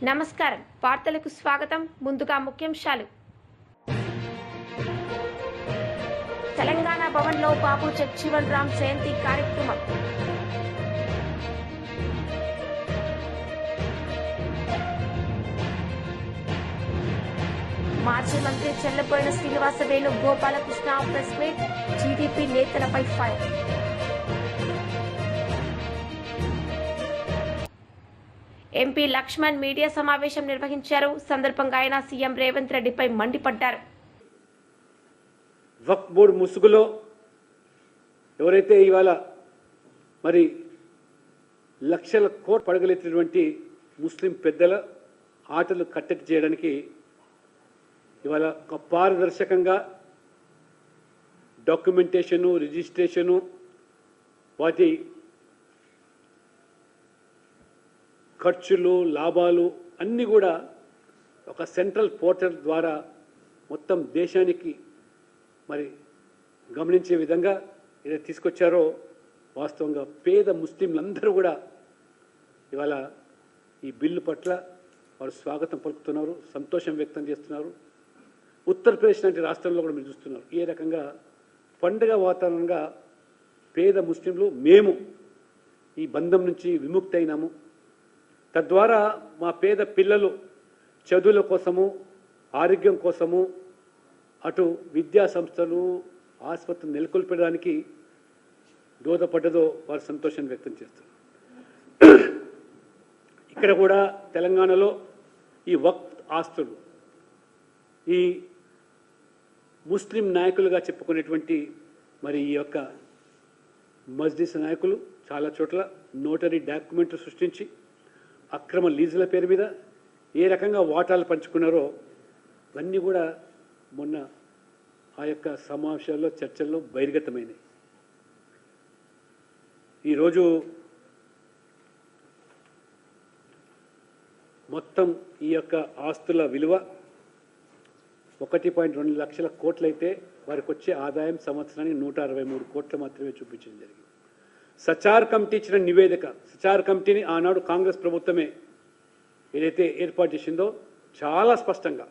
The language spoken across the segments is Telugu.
నమస్కారం వార్తలకు స్వాగతం ముందుగా ముఖ్యాంశాలు తెలంగాణ భవన్లో బాబు జగజీవన్ రామ్ జయంతి కార్యక్రమం మాజీ మంత్రి Chellaboina Srinivasa Venu Gopalakrishna press meet TDP నేతలపై ఫైర్ ఎంపీ లక్ష్మణ్ మీడియా సమావేశం నిర్వహించారు. సందర్భంగా ఆయన సీఎం రేవంత్ రెడ్డిపై మండిపడ్డారు. వక్ఫ్ బోర్డు ముసుగులో ఎవరైతే ఇవాళ మరి లక్షల కోట్లు పడగలెత్తినటువంటి ముస్లిం పెద్దల ఆటలు కట్టడి చేయడానికి ఇవాళ ఒక పారదర్శకంగా డాక్యుమెంటేషను, రిజిస్ట్రేషను, వాటి ఖర్చులు, లాభాలు అన్నీ కూడా ఒక సెంట్రల్ పోర్టల్ ద్వారా మొత్తం దేశానికి మరి గమనించే విధంగా ఏదైతే తీసుకొచ్చారో వాస్తవంగా పేద ముస్లింలందరూ కూడా ఇవాళ ఈ బిల్లు పట్ల వారు స్వాగతం పలుకుతున్నారు, సంతోషం వ్యక్తం చేస్తున్నారు. ఉత్తరప్రదేశ్ లాంటి రాష్ట్రంలో కూడా మీరు చూస్తున్నారు ఏ రకంగా పండుగ వాతావరణంగా పేద ముస్లింలు మేము ఈ బంధం నుంచి విముక్తి అయినాము. తద్వారా మా పేద పిల్లలు చదువుల కోసము, ఆరోగ్యం కోసము, అటు విద్యా సంస్థలు, ఆసుపత్రులు నెలకొల్పడానికి దోహదపడ్డదో వారు సంతోషం వ్యక్తం చేస్తారు. ఇక్కడ కూడా తెలంగాణలో ఈ వక్ఫ్ ఆస్తులు ఈ ముస్లిం నాయకులుగా చెప్పుకునేటువంటి మరి ఈ యొక్క మజ్లిస్ నాయకులు చాలా చోట్ల నోటరీ డాక్యుమెంట్లు సృష్టించి అక్రమ లీజుల పేరు మీద ఏ రకంగా వాటాలు పంచుకున్నారో ఇవన్నీ కూడా మొన్న ఆ యొక్క సమావేశాల్లో చర్చల్లో బహిర్గతమైనవి. ఈరోజు మొత్తం ఈ యొక్క ఆస్తుల విలువ 1.2 లక్షల కోట్లయితే వారికి వచ్చే ఆదాయం సంవత్సరానికి 163 కోట్లు మాత్రమే చూపించడం జరిగింది. సచార్ కమిటీ ఇచ్చిన నివేదిక, సచార్ కమిటీని ఆనాడు కాంగ్రెస్ ప్రభుత్వమే ఏదైతే ఏర్పాటు చేసిందో చాలా స్పష్టంగా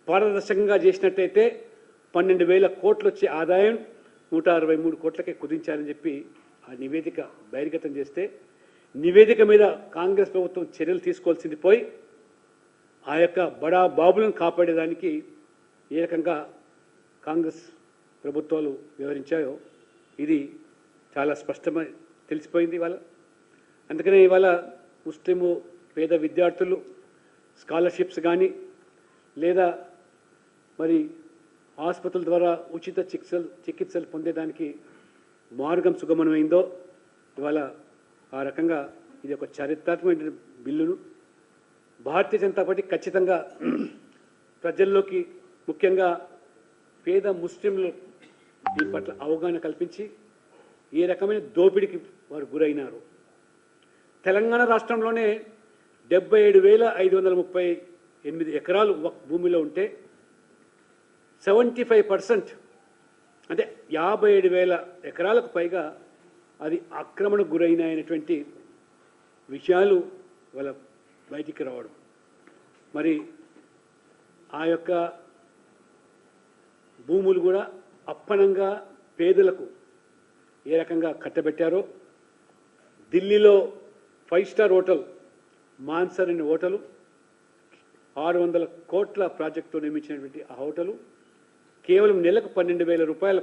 పారదర్శకంగా చేసినట్టయితే 12,000 కోట్లు వచ్చే ఆదాయం 163 కోట్లకే కుదించారని చెప్పి ఆ నివేదిక బహిర్గతం చేస్తే నివేదిక మీద కాంగ్రెస్ ప్రభుత్వం చర్యలు తీసుకోవాల్సింది పోయి ఆ యొక్క బడా బాబులను కాపాడేదానికి ఏ రకంగా కాంగ్రెస్ ప్రభుత్వాలు వివరించాయో ఇది చాలా స్పష్టమై తెలిసిపోయింది ఇవాళ. అందుకనే ఇవాళ ముస్లిము పేద విద్యార్థులు స్కాలర్షిప్స్ కానీ లేదా మరి ఆసుపత్రుల ద్వారా ఉచిత చికిత్సలు పొందేదానికి మార్గం సుగమమైందో ఇవాళ ఆ రకంగా ఇది ఒక చారిత్రాత్మకమైన బిల్లును భారతీయ జనతా పార్టీ ఖచ్చితంగా ప్రజల్లోకి ముఖ్యంగా పేద ముస్లింలు దీని పట్ల అవగాహన కల్పించి ఏ రకమైన దోపిడీకి వారు గురైనారు. తెలంగాణ రాష్ట్రంలోనే 77,538 ఎకరాలు భూమిలో ఉంటే 75% అంటే 57,000 ఎకరాలకు పైగా అది ఆక్రమణకు గురైనాయనేటువంటి విషయాలు వాళ్ళ బయటికి రావడం, మరి ఆ యొక్క భూములు కూడా అప్పనంగా పేదలకు ఏ రకంగా కట్టబెట్టారో ఢిల్లీలో 5 స్టార్ హోటల్ మాన్సర్ అనే హోటలు 600 కోట్ల ప్రాజెక్టుతో నిర్మించినటువంటి ఆ హోటలు కేవలం నెలకు 12,000 రూపాయలు.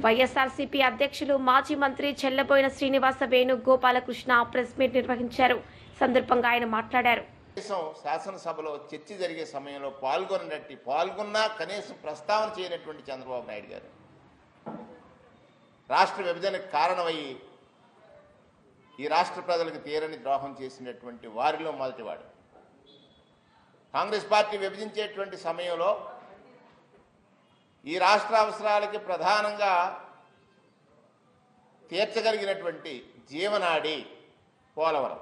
వైఎస్ఆర్సీపీ అధ్యక్షులు మాజీ మంత్రి చెల్లబోయిన శ్రీనివాస వేణు గోపాలకృష్ణ ప్రెస్ మీట్ నిర్వహించారు. సందర్భంగా ఆయన మాట్లాడారు. శాసనసభలో చర్చ జరిగే సమయంలో పాల్గొన్నా కనీసం ప్రస్తావన చేయనటువంటి చంద్రబాబు నాయుడు గారు రాష్ట్ర విభజనకు కారణమయ్యి ఈ రాష్ట్ర ప్రజలకు తీరని ద్రోహం చేసినటువంటి వారిలో మొదటివాడు. కాంగ్రెస్ పార్టీ విభజించేటువంటి సమయంలో ఈ రాష్ట్ర అవసరాలకి ప్రధానంగా తీర్చగలిగినటువంటి జీవనాడి పోలవరం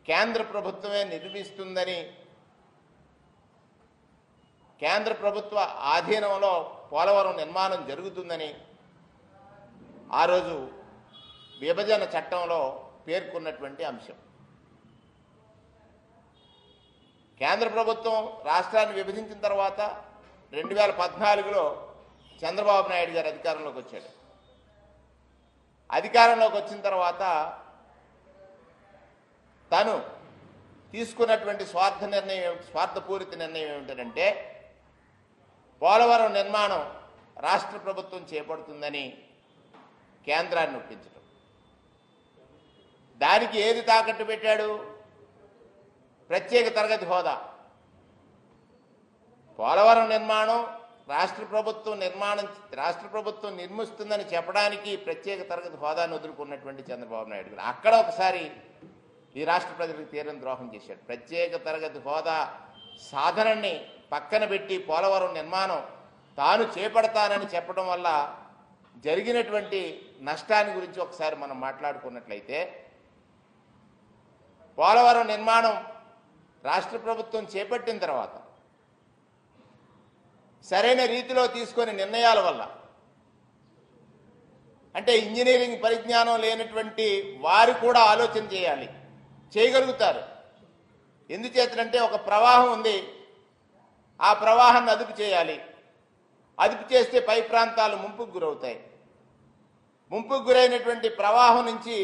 కేంద్ర ప్రభుత్వమే నిర్మిస్తుందని, కేంద్ర ప్రభుత్వ ఆధీనంలో పోలవరం నిర్మాణం జరుగుతుందని ఆ రోజు విభజన చట్టంలో పేర్కొన్నటువంటి అంశం. కేంద్ర ప్రభుత్వం రాష్ట్రాన్ని విభజించిన తర్వాత 2014లో చంద్రబాబు నాయుడు గారు అధికారంలోకి వచ్చాడు. అధికారంలోకి వచ్చిన తర్వాత తను తీసుకున్నటువంటి స్వార్థపూరిత నిర్ణయం ఏమిటంటే పోలవరం నిర్మాణం రాష్ట్ర ప్రభుత్వం చేపడుతుందని కేంద్రాన్ని ఒప్పించడం. దానికి ఏది తాకట్టు పెట్టాడు? ప్రత్యేక తరగతి హోదా. పోలవరం నిర్మాణం రాష్ట్ర ప్రభుత్వం నిర్మిస్తుందని చెప్పడానికి ప్రత్యేక తరగతి హోదాను వదులుకున్నటువంటి చంద్రబాబు నాయుడు గారు అక్కడ ఒకసారి ఈ రాష్ట్ర ప్రజలకు తీరని ద్రోహం చేశాడు. ప్రత్యేక తరగతి హోదా సాధనని పక్కన పెట్టి పోలవరం నిర్మాణం తాను చేపడతానని చెప్పడం వల్ల జరిగినటువంటి నష్టాన్ని గురించి ఒకసారి మనం మాట్లాడుకున్నట్లయితే, పోలవరం నిర్మాణం రాష్ట్ర ప్రభుత్వం చేపట్టిన తర్వాత సరైన రీతిలో తీసుకునే నిర్ణయాల వల్ల, అంటే ఇంజనీరింగ్ పరిజ్ఞానం లేనటువంటి వారు కూడా ఆలోచన చేయగలుగుతారు. ఎందుచేతనంటే ఒక ప్రవాహం ఉంది, ఆ ప్రవాహాన్ని అదుపు చేయాలి. అదుపు చేస్తే పై ప్రాంతాలు ముంపుకు గురవుతాయి. ముంపుకు గురైనటువంటి ప్రవాహం నుంచి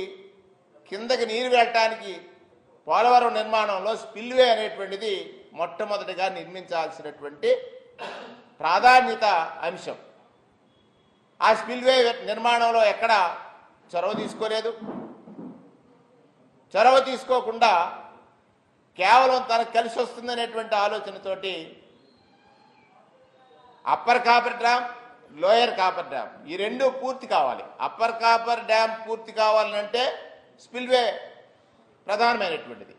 కిందకి నీరు వెళ్ళటానికి పోలవరం నిర్మాణంలో స్పిల్వే అనేటువంటిది మొట్టమొదటిగా నిర్మించాల్సినటువంటి ప్రాధాన్యత అంశం. ఆ స్పిల్వే నిర్మాణంలో ఎక్కడ చొరవ తీసుకోలేదు. చొరవ తీసుకోకుండా కేవలం తనకు కలిసి వస్తుందనేటువంటి ఆలోచనతోటి upper coffer dam, lower coffer dam ఈ రెండు పూర్తి కావాలి. అప్పర్ కాపర్ డ్యామ్ పూర్తి కావాలంటే స్పిల్వే ప్రధానమైనటువంటిది.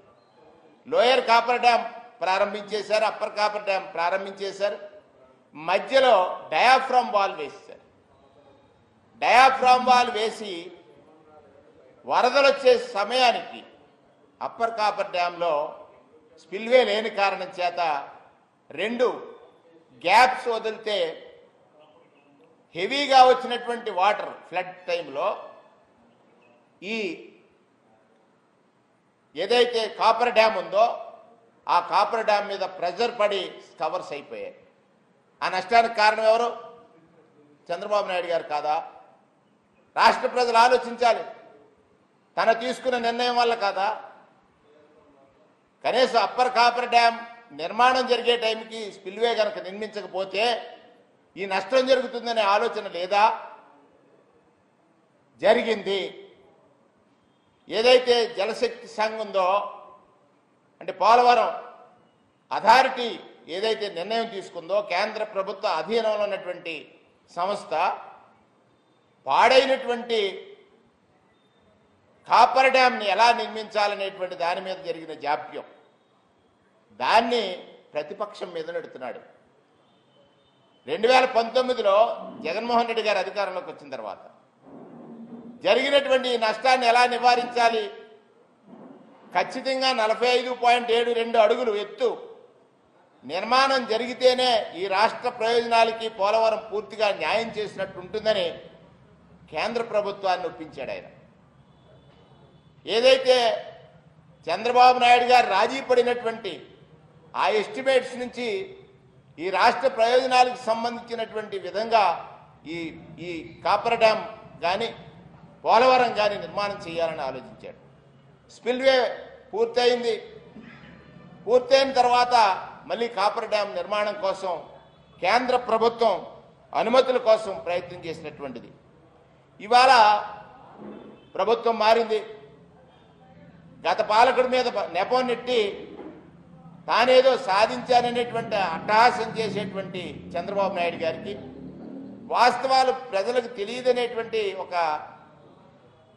లోయర్ కాపర్ డ్యామ్ ప్రారంభించేశారు, అప్పర్ కాపర్ డ్యామ్ ప్రారంభించేశారు. మధ్యలో డయాఫ్రామ్ వాల్ వేసేశారు. డయాఫ్రామ్ వాల్ వేసి వరదలు వచ్చే సమయానికి అప్పర్ కాపర్ డ్యాంలో స్పిల్వే లేని కారణం చేత 2 గ్యాప్స్ వదిలితే హెవీగా వచ్చినటువంటి వాటర్ ఫ్లడ్ టైంలో ఈ ఏదైతే కాపర్ డ్యామ్ ఉందో ఆ కాపర్ డ్యామ్ మీద ప్రెజర్ పడి కవర్స్ అయిపోయాయి. ఆ నష్టానికి కారణం ఎవరు? చంద్రబాబు నాయుడు గారు కాదా? రాష్ట్ర ప్రజలు ఆలోచించాలి. తన తీసుకున్న నిర్ణయం వల్ల కాదా? కనీసం అప్పర్ కాపర్ డ్యామ్ నిర్మాణం జరిగే టైంకి స్పిల్వే కనుక నిర్మించకపోతే ఈ నష్టం జరుగుతుందనే ఆలోచన లేదా? జరిగింది. ఏదైతే జలశక్తి సంఘం ఉందో, అంటే పోలవరం అథారిటీ ఏదైతే నిర్ణయం తీసుకుందో, కేంద్ర ప్రభుత్వ అధీనంలో ఉన్నటువంటి సంస్థ పాడైనటువంటి కాపర్ డ్యామ్ని ఎలా నిర్మించాలనేటువంటి దాని మీద జరిగిన జాప్యం, దాన్ని ప్రతిపక్షం మీద నెడుతున్నాడు. 2019లో జగన్మోహన్ రెడ్డి గారు అధికారంలోకి వచ్చిన తర్వాత జరిగినటువంటి నష్టాన్ని ఎలా నివారించాలి? ఖచ్చితంగా 45.72 అడుగులు ఎత్తు నిర్మాణం జరిగితేనే ఈ రాష్ట్ర ప్రయోజనాలకి పోలవరం పూర్తిగా న్యాయం చేసినట్టు ఉంటుందని కేంద్ర ప్రభుత్వాన్ని ఒప్పించాడు ఆయన. ఏదైతే చంద్రబాబు నాయుడు గారు రాజీ పడినటువంటి ఆ ఎస్టిమేట్స్ నుంచి ఈ రాష్ట్ర ప్రయోజనాలకు సంబంధించినటువంటి విధంగా ఈ కాపర్ డ్యామ్ కానీ పోలవరం కానీ నిర్మాణం చేయాలని ఆలోచించాడు. స్పిల్వే పూర్తయింది. పూర్తయిన తర్వాత మళ్ళీ కాపర్ డ్యామ్ నిర్మాణం కోసం కేంద్ర ప్రభుత్వం అనుమతుల కోసం ప్రయత్నం చేసినటువంటిది. ఇవాళ ప్రభుత్వం మారింది. గత పాలకుడి మీద నెపం నెట్టి తానేదో సాధించాననేటువంటి అట్టహాసం చేసేటువంటి చంద్రబాబు నాయుడు గారికి వాస్తవాలు ప్రజలకు తెలియదనేటువంటి ఒక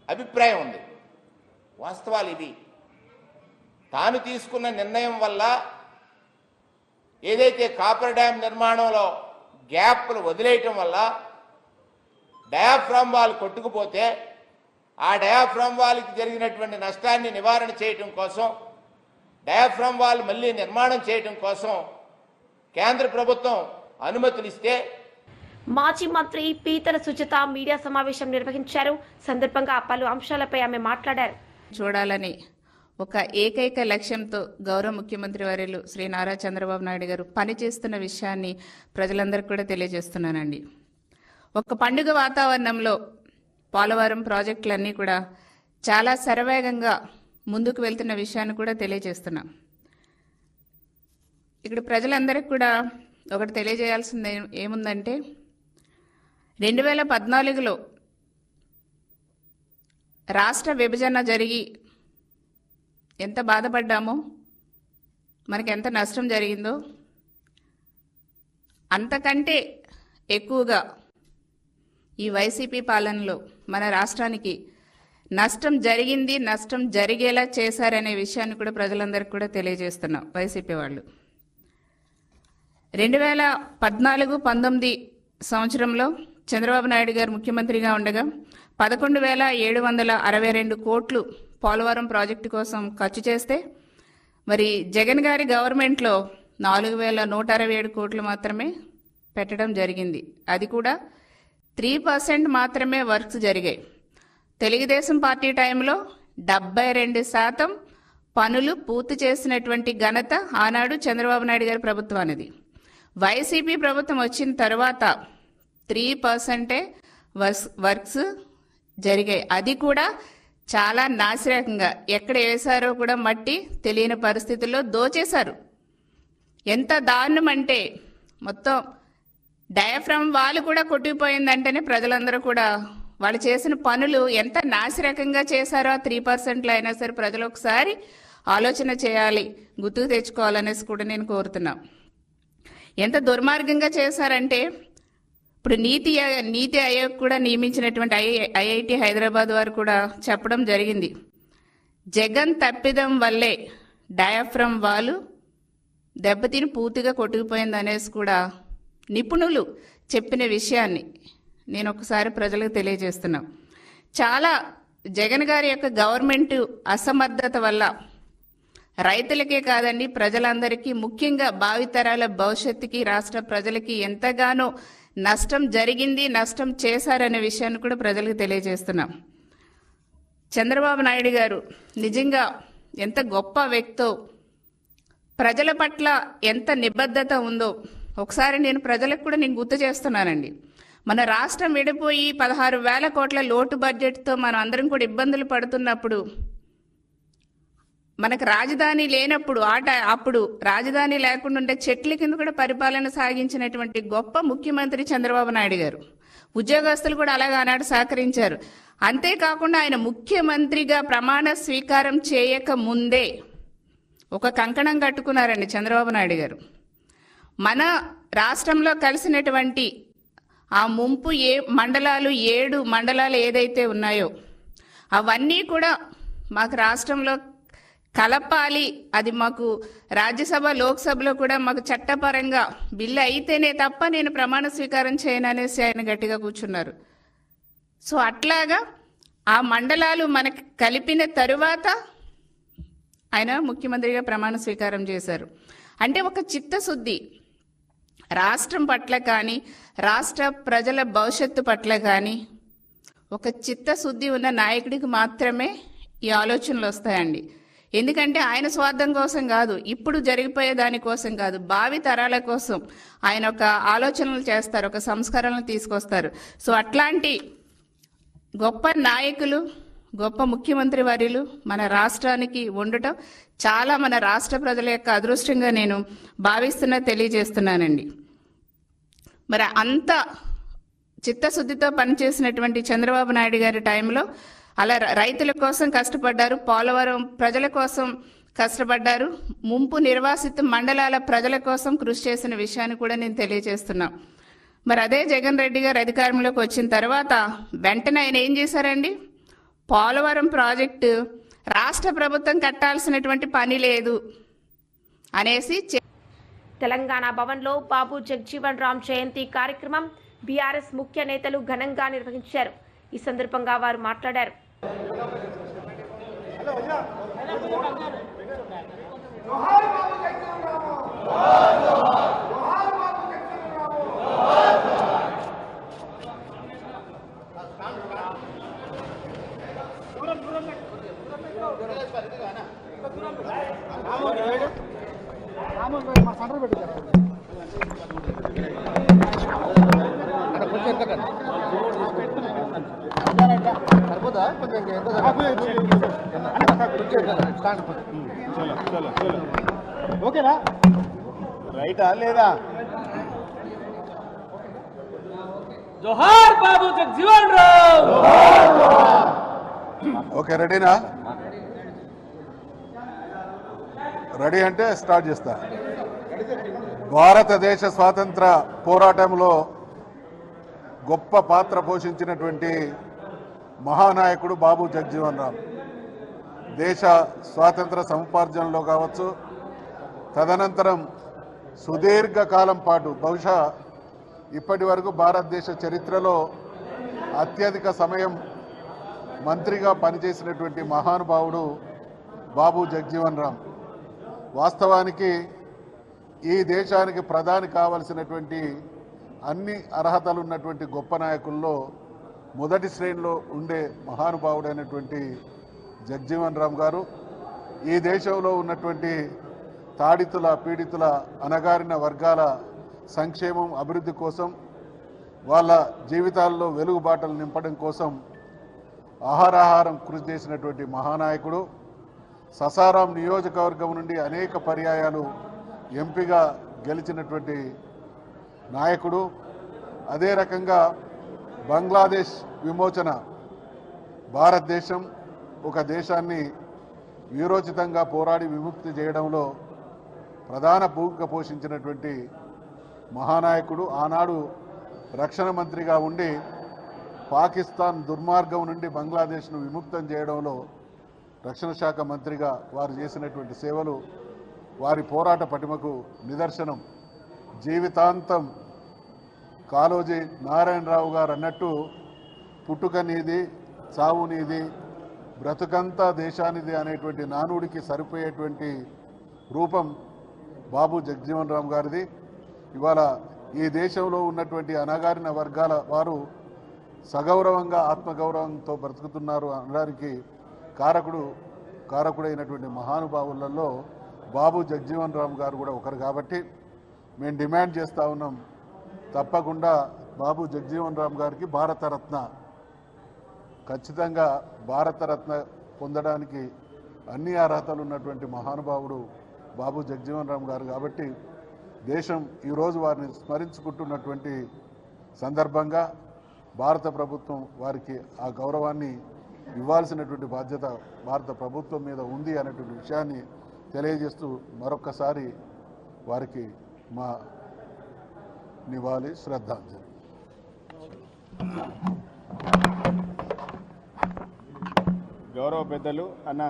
అభిప్రాయం ఉంది. వాస్తవాలు ఇవి. తాను తీసుకున్న నిర్ణయం వల్ల ఏదైతే కాపర్ డ్యామ్ నిర్మాణంలో గ్యాప్లు వదిలేయటం వల్ల డయాఫ్రామ్ వాల్ కొట్టుకుపోతే ఆ డయాఫ్రామ్ వాల్కి జరిగినటువంటి నష్టాన్ని నివారణ చేయటం కోసం, డయాఫ్రామ్ వాల్ మళ్ళీ నిర్మాణం చేయటం కోసం కేంద్ర ప్రభుత్వం అనుమతులు ఇస్తే మాజీ మంత్రి పీతల సుజాత మీడియా సమావేశం నిర్వహించారు. సందర్భంగా పలు అంశాలపై ఆమె మాట్లాడారు. చూడాలని ఒక ఏకైక లక్ష్యంతో గౌరవ ముఖ్యమంత్రి వర్యులు శ్రీ నారా చంద్రబాబు నాయుడు గారు పనిచేస్తున్న విషయాన్ని ప్రజలందరికీ కూడా తెలియజేస్తున్నానండి. ఒక పండుగ వాతావరణంలో పోలవరం ప్రాజెక్టులన్నీ కూడా చాలా శరవేగంగా ముందుకు వెళ్తున్న విషయాన్ని కూడా తెలియజేస్తున్నాం. ఇక్కడ ప్రజలందరికీ కూడా ఒకటి తెలియజేయాల్సింది ఏముందంటే 2014లో రాష్ట్ర విభజన జరిగి ఎంత బాధపడ్డామో, మనకి ఎంత నష్టం జరిగిందో అంతకంటే ఎక్కువగా ఈ వైసీపీ పాలనలో మన రాష్ట్రానికి నష్టం జరిగింది, నష్టం జరిగేలా చేశారనే విషయాన్ని కూడా ప్రజలందరికీ కూడా తెలియజేస్తున్నాం. వైసీపీ వాళ్ళు 2014-19 సంవత్సరంలో చంద్రబాబు నాయుడు గారు ముఖ్యమంత్రిగా ఉండగా 11,762 కోట్లు పోలవరం ప్రాజెక్టు కోసం ఖర్చు చేస్తే, మరి జగన్ గారి గవర్నమెంట్లో 4,167 కోట్లు మాత్రమే పెట్టడం జరిగింది. అది కూడా 3% మాత్రమే వర్క్స్ జరిగాయి. తెలుగుదేశం పార్టీ టైంలో 72% పనులు పూర్తి చేసినటువంటి ఘనత ఆనాడు చంద్రబాబు నాయుడు గారి ప్రభుత్వానిది. వైసీపీ ప్రభుత్వం వచ్చిన తర్వాత 3% వర్క్స్ జరిగాయి. అది కూడా చాలా నాసిరకంగా, ఎక్కడ వేశారో కూడా మట్టి తెలియని పరిస్థితుల్లో దోచేశారు. ఎంత దారుణం అంటే మొత్తం డయాఫ్రమ్ వాళ్ళు కూడా కొట్టిపోయిందంటేనే ప్రజలందరూ కూడా వాళ్ళు చేసిన పనులు ఎంత నాసిరకంగా చేశారో ఆ 3%లో అయినా సరే ప్రజలు ఒకసారి ఆలోచన చేయాలి, గుర్తుకు తెచ్చుకోవాలనేసి కూడా నేను కోరుతున్నా. ఎంత దుర్మార్గంగా చేశారంటే ఇప్పుడు నీతి ఆయోగ్ కూడా నియమించినటువంటి ఐఐటి హైదరాబాద్ వారు కూడా చెప్పడం జరిగింది. జగన్ తప్పిదం వల్లే డయాఫ్రమ్ వాళ్ళు దెబ్బతిని పూర్తిగా కొట్టుకుపోయింది అనేసి కూడా నిపుణులు చెప్పిన విషయాన్ని నేను ఒకసారి ప్రజలకు తెలియజేస్తున్నా. చాలా జగన్ గారి యొక్క గవర్నమెంట్ అసమర్థత వల్ల రైతులకే కాదండి, ప్రజలందరికీ, ముఖ్యంగా భావితరాల భవిష్యత్తుకి, రాష్ట్ర ప్రజలకి ఎంతగానో నష్టం జరిగింది, నష్టం చేశారనే విషయాన్ని కూడా ప్రజలకు తెలియజేస్తున్నాం. చంద్రబాబు నాయుడు గారు నిజంగా ఎంత గొప్ప వ్యక్తో, ప్రజల పట్ల ఎంత నిబద్ధత ఉందో ఒకసారి నేను ప్రజలకు కూడా గుర్తు చేస్తున్నానండి. మన రాష్ట్రం విడిపోయి 16,000 కోట్ల లోటు బడ్జెట్తో మనం అందరం కూడా ఇబ్బందులు పడుతున్నప్పుడు, మనకు రాజధాని లేనప్పుడు అప్పుడు రాజధాని లేకుండా ఉంటే చెట్ల కింద కూడా పరిపాలన సాగించినటువంటి గొప్ప ముఖ్యమంత్రి చంద్రబాబు నాయుడు గారు. ఉద్యోగస్తులు కూడా అలాగే ఆనాడు సహకరించారు. అంతేకాకుండా ఆయన ముఖ్యమంత్రిగా ప్రమాణ స్వీకారం చేయక ముందే ఒక కంకణం కట్టుకున్నారండి చంద్రబాబు నాయుడు గారు. మన రాష్ట్రంలో కలిసినటువంటి ఆ ముంపు మండలాలు 7 మండలాలు ఏదైతే ఉన్నాయో అవన్నీ కూడా మాకు రాష్ట్రంలో కలపాలి, అది మాకు రాజ్యసభ లోక్సభలో కూడా మాకు చట్టపరంగా బిల్లు అయితేనే తప్ప నేను ప్రమాణ స్వీకారం చేయననేసి ఆయన గట్టిగా కూర్చున్నారు. సో అట్లాగా ఆ మండలాలు మనకి కలిపిన తరువాత ఆయన ముఖ్యమంత్రిగా ప్రమాణ స్వీకారం చేశారు. అంటే ఒక చిత్తశుద్ధి, రాష్ట్రం పట్ల కానీ రాష్ట్ర ప్రజల భవిష్యత్తు పట్ల కానీ ఒక చిత్తశుద్ధి ఉన్న నాయకుడికి మాత్రమే ఈ ఆలోచనలు వస్తాయండి. ఎందుకంటే ఆయన స్వార్థం కోసం కాదు, ఇప్పుడు జరిగిపోయే దానికోసం కాదు, భావి తరాల కోసం ఆయన ఒక ఆలోచనలు చేస్తారు, ఒక సంస్కరణలు తీసుకొస్తారు. సో అట్లాంటి గొప్ప నాయకులు, గొప్ప ముఖ్యమంత్రి వర్యులు మన రాష్ట్రానికి ఉండటం చాలా మన రాష్ట్ర ప్రజల యొక్క అదృష్టంగా నేను తెలియజేస్తున్నానండి. మరి అంత చిత్తశుద్ధితో పనిచేసినటువంటి చంద్రబాబు నాయుడు గారి టైంలో అలా రైతుల కోసం కష్టపడ్డారు, పోలవరం ప్రజల కోసం కష్టపడ్డారు, ముంపు నిర్వాసిత మండలాల ప్రజల కోసం కృషి చేసిన విషయాన్ని కూడా నేను తెలియజేస్తున్నా. మరి అదే జగన్ రెడ్డి గారు అధికారంలోకి వచ్చిన తర్వాత వెంటనే ఆయన ఏం చేశారండి, పోలవరం ప్రాజెక్టు రాష్ట్ర ప్రభుత్వం కట్టాల్సినటువంటి పని లేదు అనేసి తెలంగాణ భవన్లో బాబు జగజీవన్ రామ్ జయంతి కార్యక్రమం బీఆర్ఎస్ ముఖ్య నేతలు ఘనంగా నిర్వహించారు. ఈ సందర్భంగా వారు మాట్లాడారు. ఓకేనా రైటా లేదా? జోహార్ బాబు జగజీవన్ రామ్. ఓకే, రెడీనా? రెడీ అంటే స్టార్ట్ చేస్తా. భారతదేశ స్వాతంత్ర పోరాటంలో గొప్ప పాత్ర పోషించినటువంటి మహానాయకుడు బాబు జగజీవన్ రామ్. దేశ స్వాతంత్ర సముపార్జనలో కావచ్చు, తదనంతరం సుదీర్ఘకాలం పాటు, బహుశా ఇప్పటి వరకు భారతదేశ చరిత్రలో అత్యధిక సమయం మంత్రిగా పనిచేసినటువంటి మహానుభావుడు బాబు జగజీవన్ రామ్. వాస్తవానికి ఈ దేశానికి ప్రధాని కావలసినటువంటి అన్ని అర్హతలు ఉన్నటువంటి గొప్ప నాయకుల్లో మొదటి శ్రేణిలో ఉండే మహానుభావుడైనటువంటి జగజీవన్ రామ్ గారు ఈ దేశంలో ఉన్నటువంటి తాడితుల, పీడితుల, అణగారిన వర్గాల సంక్షేమం, అభివృద్ధి కోసం, వాళ్ళ జీవితాల్లో వెలుగుబాటలు నింపడం కోసం ఆహారాహారం కృషి చేసినటువంటి మహానాయకుడు. ససారాం నియోజకవర్గం నుండి అనేక పర్యాయాలు ఎంపీగా గెలిచినటువంటి నాయకుడు. అదే రకంగా బంగ్లాదేశ్ విమోచన, భారతదేశం ఒక దేశాన్ని వీరోచితంగా పోరాడి విముక్తి చేయడంలో ప్రధాన భూమిక పోషించినటువంటి మహానాయకుడు. ఆనాడు రక్షణ మంత్రిగా ఉండి పాకిస్తాన్ దుర్మార్గం నుండి బంగ్లాదేశ్ను విముక్తం చేయడంలో రక్షణ శాఖ మంత్రిగా వారు చేసినటువంటి సేవలు వారి పోరాట పటిమకు నిదర్శనం. జీవితాంతం కాళోజీ నారాయణరావు గారు అన్నట్టు పుట్టుక నీది, చావు నీది, బ్రతుకంతా దేశానిది అనేటువంటి నానుడికి సరిపోయేటువంటి రూపం బాబు జగజీవన్ రామ్ గారిది. ఇవాళ ఈ దేశంలో ఉన్నటువంటి అణగారిన వర్గాల వారు సగౌరవంగా, ఆత్మగౌరవంతో బ్రతుకుతున్నారు అనడానికి కారకుడైనటువంటి మహానుభావులలో బాబు జగజీవన్ రామ్ గారు కూడా ఒకరు. కాబట్టి మేము డిమాండ్ చేస్తూ ఉన్నాం, తప్పకుండా బాబు జగజీవన్ రామ్ గారికి భారతరత్న, ఖచ్చితంగా భారతరత్న పొందడానికి అన్ని అర్హతలు ఉన్నటువంటి మహానుభావుడు బాబు జగజీవన్ రామ్ గారు. కాబట్టి దేశం ఈరోజు వారిని స్మరించుకుంటున్నటువంటి సందర్భంగా భారత ప్రభుత్వం వారికి ఆ గౌరవాన్ని ఇవ్వాల్సినటువంటి బాధ్యత భారత ప్రభుత్వం మీద ఉంది అనేటువంటి విషయాన్ని తెలియజేస్తూ మరొక్కసారి వారికి మా నివాళి, శ్రద్ధాంజలి. గౌరవ పెద్దలు అన్న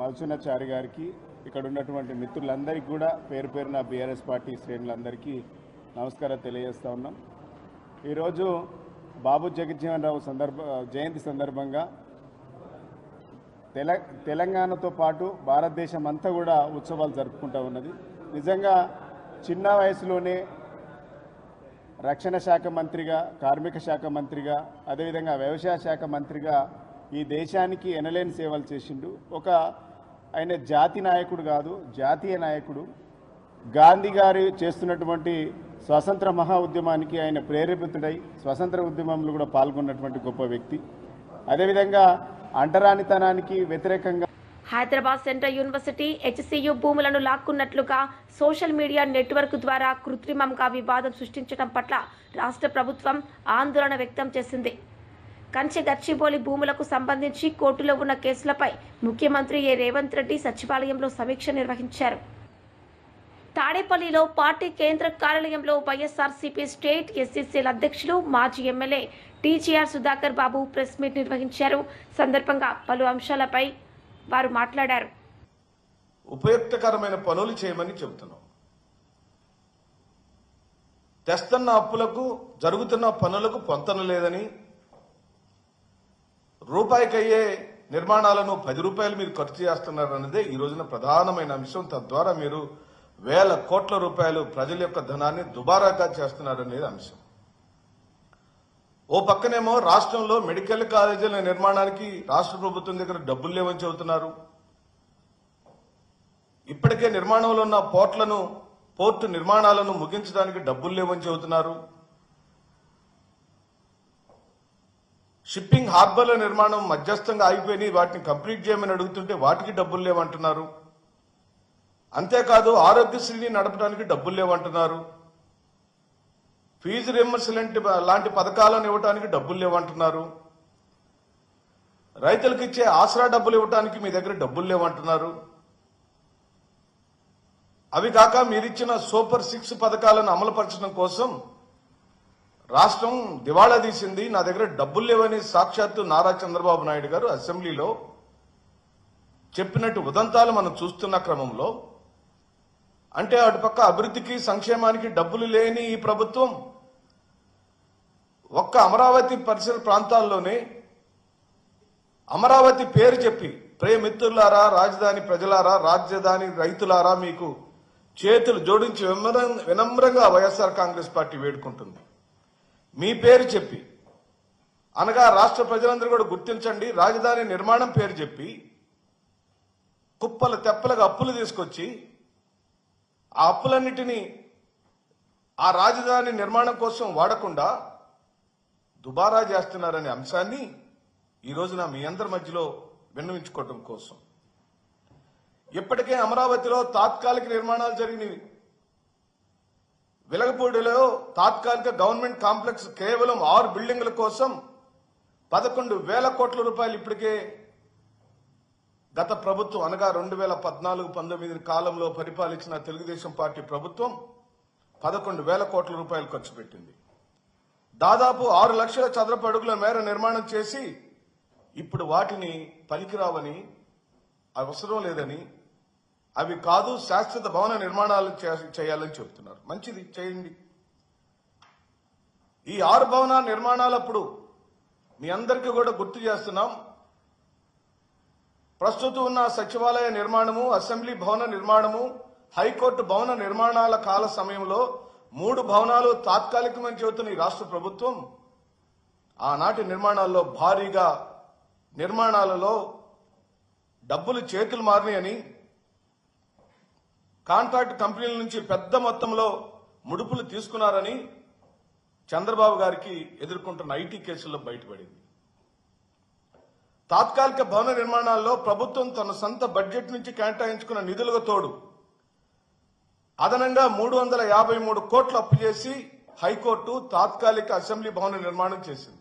మల్సునాచారి గారికి, ఇక్కడ ఉన్నటువంటి మిత్రులందరికీ కూడా పేరు పేరున బీఆర్ఎస్ పార్టీ శ్రేణులందరికీ నమస్కారం తెలియజేస్తూ ఉన్నాం. ఈరోజు బాబు జగజీవన్ రావు జయంతి సందర్భంగా తెలంగాణతో పాటు భారతదేశం అంతా కూడా ఉత్సవాలు జరుపుకుంటూ ఉన్నది. నిజంగా చిన్న వయసులోనే రక్షణ శాఖ మంత్రిగా, కార్మిక శాఖ మంత్రిగా, అదేవిధంగా వ్యవసాయ శాఖ మంత్రిగా ఈ దేశానికి ఎనలేని సేవలు చేసిండు. ఆయన జాతి నాయకుడు కాదు, జాతీయ నాయకుడు. గాంధీ గారు చేస్తున్నటువంటి స్వాతంత్ర మహా ఉద్యమానికి ఆయన ప్రేరేపితుడై స్వాతంత్ర ఉద్యమంలో కూడా పాల్గొన్నటువంటి గొప్ప వ్యక్తి. అదేవిధంగా అంటరానితనానికి వ్యతిరేకంగా హైదరాబాద్ సెంట్రల్ యూనివర్సిటీ HCU భూములను లాక్కున్నట్లుగా సోషల్ మీడియా నెట్వర్క్ ద్వారా కృత్రిమంగా వివాదం సృష్టించడం పట్ల రాష్ట్ర ప్రభుత్వం ఆందోళన వ్యక్తం చేసింది. కంచె గచ్చిబౌలి భూములకు సంబంధించి కోర్టులో ఉన్న కేసులపై ముఖ్యమంత్రి రేవంత్ రెడ్డి సచివాలయంలో సమీక్ష నిర్వహించారు. తాడేపల్లిలో పార్టీ కేంద్ర కార్యాలయంలో వైఎస్ఆర్సీపీ స్టేట్ SCCL అధ్యక్షులు, మాజీ ఎమ్మెల్యే TGR సుధాకర్ బాబు ప్రెస్ మీట్ నిర్వహించారు. సందర్భంగా పలు అంశాలపై వారు మాట్లాడారు. ఉపయుక్తకరమైన పనులు చేయమని చెబుతున్నాం. తెస్తున్న అప్పులకు, జరుగుతున్న పనులకు పొంతన లేదని, రూపాయికయ్యే నిర్మాణాలను 10 రూపాయలు మీరు ఖర్చు చేస్తున్నారన్నదే ఈ రోజున ప్రధానమైన అంశం. తద్వారా మీరు వేల కోట్ల రూపాయలు ప్రజల యొక్క ధనాన్ని దుబారాగా చేస్తున్నారనేది అంశం. ఓ పక్కనేమో రాష్ట్రంలో మెడికల్ కాలేజీల నిర్మాణానికి రాష్ట్ర ప్రభుత్వం దగ్గర డబ్బులు లేవని చెబుతున్నారు. ఇప్పటికే నిర్మాణంలో ఉన్న పోర్టు నిర్మాణాలను ముగించడానికి డబ్బులు లేవని చెబుతున్నారు. షిప్పింగ్ హార్బర్ల నిర్మాణం మధ్యస్థంగా ఆగిపోయి వాటిని కంప్లీట్ చేయమని అడుగుతుంటే వాటికి డబ్బులు లేవంటున్నారు. అంతేకాదు ఆరోగ్యశ్రీని నడపడానికి డబ్బులు లేవంటున్నారు. ఫీజు రియంబర్స్మెంట్ లాంటి పథకాలను ఇవ్వడానికి డబ్బులు లేవంటున్నారు. రైతులకు ఇచ్చే ఆసరా డబ్బులు ఇవ్వడానికి మీ దగ్గర డబ్బులు లేవంటున్నారు. అవి కాక మీరిచ్చిన సూపర్ 6 పథకాలను అమలుపరచడం కోసం రాష్ట్రం దివాళా తీసింది, నా దగ్గర డబ్బులు లేవని సాక్షాత్తు నారా చంద్రబాబు నాయుడు గారు అసెంబ్లీలో చెప్పినట్టు ఉదంతాలు మనం చూస్తున్న క్రమంలో, అంటే అటుపక్క అభివృద్ధికి సంక్షేమానికి డబ్బులు లేని ఈ ప్రభుత్వం ఒక్క అమరావతి పరిసర ప్రాంతాల్లోనే అమరావతి పేరు చెప్పి ప్రియమిత్రులారా, రాజధాని ప్రజలారా, రాజధాని రైతులారా మీకు చేతులు జోడించి వినమ్రంగా వైఎస్ఆర్ కాంగ్రెస్ పార్టీ వేడుకుంటుంది. మీ పేరు చెప్పి అనగా రాష్ట్ర ప్రజలందరూ కూడా గుర్తించండి, రాజధాని నిర్మాణం పేరు చెప్పి కుప్పలు తెప్పలుగా అప్పులు తీసుకొచ్చి ఆ అప్పులన్నిటినీ ఆ రాజధాని నిర్మాణం కోసం వాడకుండా దుబారా చేస్తున్నారనే అంశాన్ని ఈ రోజున మీ అందరి మధ్యలో విన్నవించుకోవటం కోసం. ఇప్పటికే అమరావతిలో తాత్కాలిక నిర్మాణాలు జరిగినవి. వెలగపూడిలో తాత్కాలిక గవర్నమెంట్ కాంప్లెక్స్ కేవలం 6 బిల్డింగుల కోసం 11,000 కోట్ల రూపాయలు ఇప్పటికే గత ప్రభుత్వం అనగా 2014-19 కాలంలో పరిపాలించిన తెలుగుదేశం పార్టీ ప్రభుత్వం 11,000 కోట్ల రూపాయలు ఖర్చు పెట్టింది. దాదాపు 6 లక్షల చదరపు అడుగుల మేర నిర్మాణం చేసి ఇప్పుడు వాటిని పనికిరావని, అవసరం లేదని, అవి కాదు శాశ్వత భవన నిర్మాణాలు చేయాలని చెబుతున్నారు. మంచిది, చేయండి. ఈ 6 భవన నిర్మాణాలప్పుడు మీ అందరికీ కూడా గుర్తు చేస్తున్నాం, ప్రస్తుతం ఉన్న సచివాలయ నిర్మాణము, అసెంబ్లీ భవన నిర్మాణము, హైకోర్టు భవన నిర్మాణాల కాల సమయంలో 3 భవనాలు తాత్కాలికమని చెబుతున్న ఈ రాష్ట్ర ప్రభుత్వం ఆనాటి నిర్మాణాల్లో భారీగా నిర్మాణాలలో డబ్బులు చేతులు మారినాయని, కాంట్రాక్ట్ కంపెనీల నుంచి పెద్ద మొత్తంలో ముడుపులు తీసుకున్నారని చంద్రబాబు గారికి ఎదుర్కొంటున్న ఐటీ కేసుల్లో బయటపడింది. తాత్కాలిక భవన నిర్మాణాల్లో ప్రభుత్వం తన సొంత బడ్జెట్ నుంచి కేటాయించుకున్న నిధులకు తోడు అదనంగా 353 కోట్లు అప్పు చేసి హైకోర్టు తాత్కాలిక అసెంబ్లీ భవన నిర్మాణం చేసింది.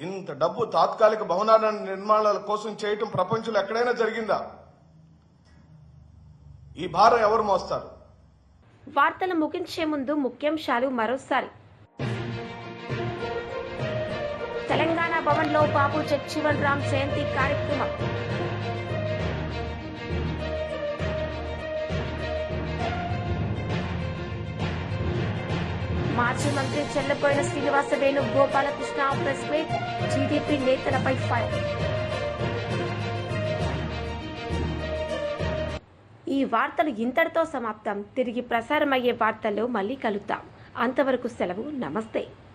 ఇంత డబ్బు తాత్కాలిక భవనాల నిర్మాణాల కోసం చేయటం ప్రపంచంలో ఎక్కడైనా జరిగిందా? ఈ భారం ఎవరు మోస్తారు? వార్తలు ముగించే ముందు ముఖ్యాంశాలు మరోసారి. తెలంగాణ భవన్లో బాబు జగజీవన్ రామ్ జయంతి కార్యక్రమం. మాజీ మంత్రి Chellaboina Srinivasa Venu Gopalakrishna press meet, TDP నేతలపై ఫైర్. ఈ వార్తలు ఇంతటితో సమాప్తం. తిరిగి ప్రసారమయ్యే వార్తల్లో మళ్ళీ కలుద్దాం. అంతవరకు సెలవు. నమస్తే.